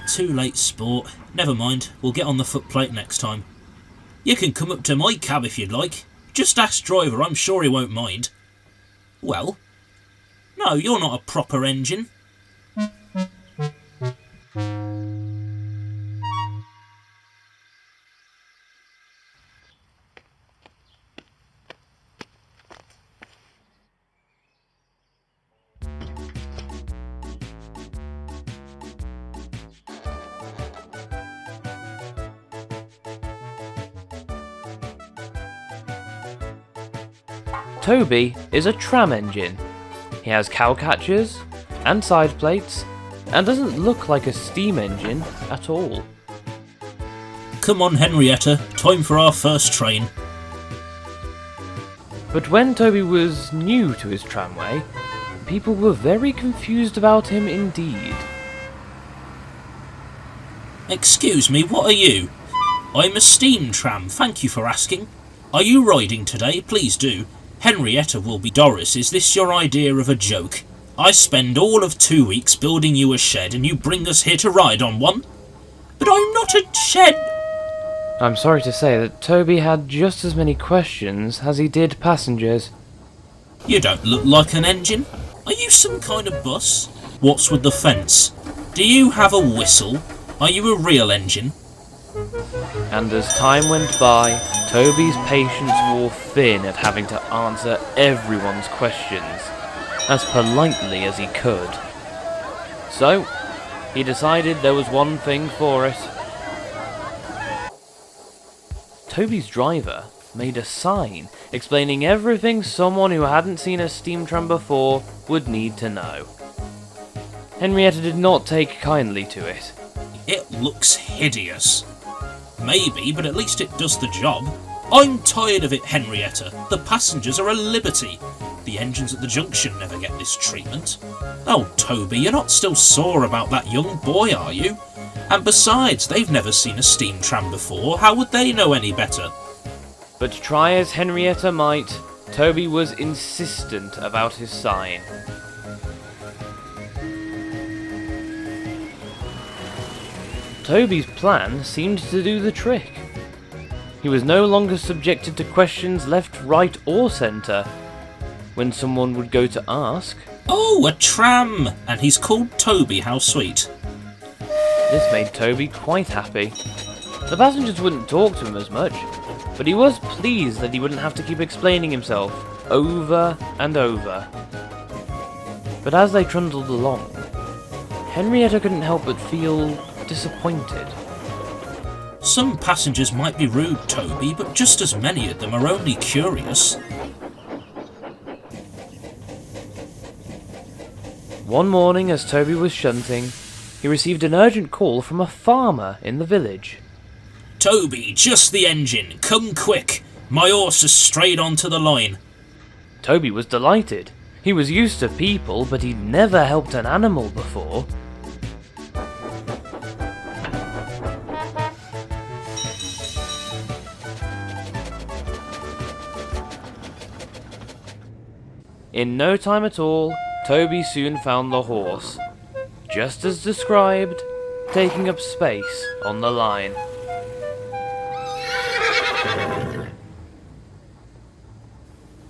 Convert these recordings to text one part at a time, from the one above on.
too late, sport. Never mind, we'll get on the footplate next time. You can come up to my cab if you'd like. Just ask driver, I'm sure he won't mind. Well? No, you're not a proper engine. Toby is a tram engine. He has cowcatchers and side plates and doesn't look like a steam engine at all. Come on, Henrietta, time for our first train. But when Toby was new to his tramway, people were very confused about him indeed. Excuse me, what are you? I'm a steam tram, thank you for asking. Are you riding today? Please do. Henrietta will be Doris. Is this your idea of a joke? I spend all of 2 weeks building you a shed and you bring us here to ride on one? But I'm not a shed. I'm sorry to say that Toby had just as many questions as he did passengers. You don't look like an engine. Are you some kind of bus? What's with the fence? Do you have a whistle? Are you a real engine? And as time went by, Toby's patience wore thin at having to answer everyone's questions as politely as he could. So, he decided there was one thing for it. Toby's driver made a sign explaining everything someone who hadn't seen a steam tram before would need to know. Henrietta did not take kindly to it. It looks hideous. Maybe, but at least it does the job. I'm tired of it, Henrietta. The passengers are a liberty. The engines at the junction never get this treatment. Oh, Toby, you're not still sore about that young boy, are you? And besides, they've never seen a steam tram before. How would they know any better? But try as Henrietta might, Toby was insistent about his sign. Toby's plan seemed to do the trick. He was no longer subjected to questions left, right or centre. When someone would go to ask, "Oh, a tram! And he's called Toby, how sweet." This made Toby quite happy. The passengers wouldn't talk to him as much, but he was pleased that he wouldn't have to keep explaining himself over and over. But as they trundled along, Henrietta couldn't help but feel disappointed. Some passengers might be rude, Toby, but just as many of them are only curious. One morning as Toby was shunting, he received an urgent call from a farmer in the village. "Toby, just the engine. Come quick. My horse has strayed onto the line." Toby was delighted. He was used to people, but he'd never helped an animal before. In no time at all, Toby soon found the horse, just as described, taking up space on the line.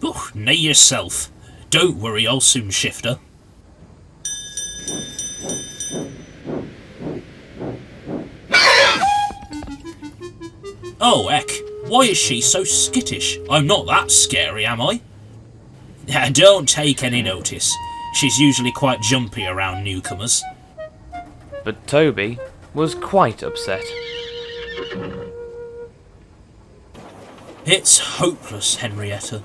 Oh, neigh yourself. Don't worry, I'll soon shift her. Oh, heck, why is she so skittish? I'm not that scary, am I? Don't take any notice. She's usually quite jumpy around newcomers. But Toby was quite upset. It's hopeless, Henrietta.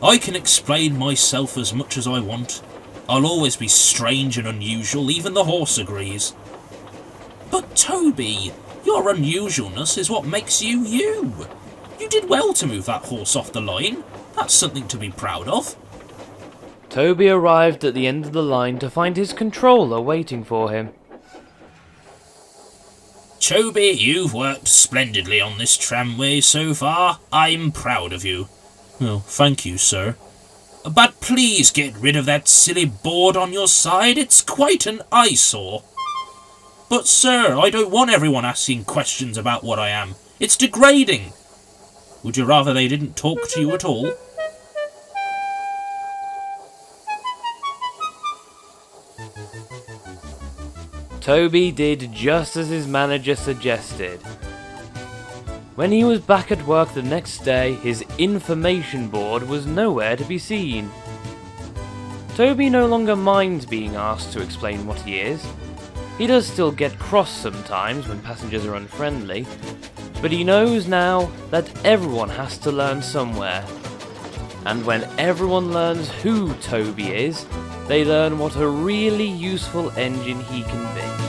I can explain myself as much as I want. I'll always be strange and unusual, even the horse agrees. But Toby, your unusualness is what makes you you. You did well to move that horse off the line. That's something to be proud of. Toby arrived at the end of the line to find his controller waiting for him. Toby, you've worked splendidly on this tramway so far. I'm proud of you. Oh, thank you, sir. But please get rid of that silly board on your side. It's quite an eyesore. But sir, I don't want everyone asking questions about what I am. It's degrading. Would you rather they didn't talk to you at all? Toby did just as his manager suggested. When he was back at work the next day, his information board was nowhere to be seen. Toby no longer minds being asked to explain what he is. He does still get cross sometimes when passengers are unfriendly, but he knows now that everyone has to learn somewhere. And when everyone learns who Toby is, they learn what a really useful engine he can be.